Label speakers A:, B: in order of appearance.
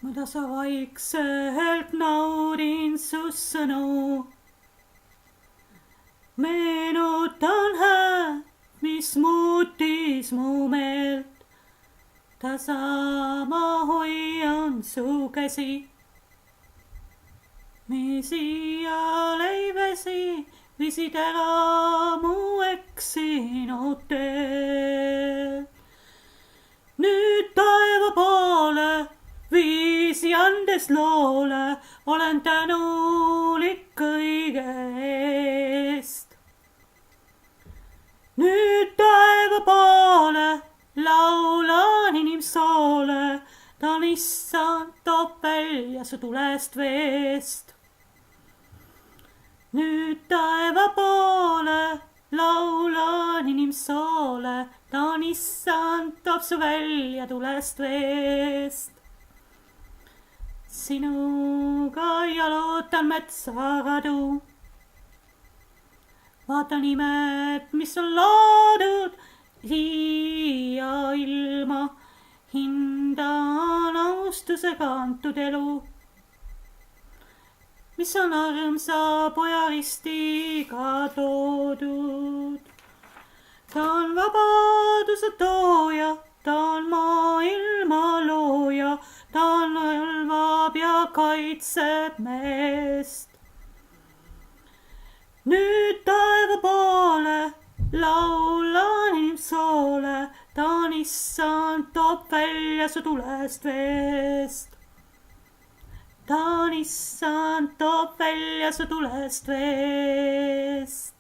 A: Mõnda sa vaikselt naudin su sõnu. Meenutan häält, mis muutis mu meelt. Tasa ma hoian su käsi, mis iial ei väsi, viisid ära mu eksinud teed. Nüüd taeva poole viisi andes loole, olen tänulik kõige eest. Nüüd taeva poole laulan inimsoole, ta on issand, toob välja su tulest veest. Nüüd taeva poole laulan inimsoole, ta on issand, toob su välja tulest veest. Sinuga jalutan metsakadu, vaatan imed, mis on loodud siia ilma, hindan austusega antud elu, mis on armsa poja ristiga toodud. Ta on vabaduse tooja, ta on maailma looja, ta valvab ja kaitseb meest. Nüüd taeva poole laulan inimsoole, ta on issand, toob välja su tulest veest. Ta on issand, toob välja su tulest veest.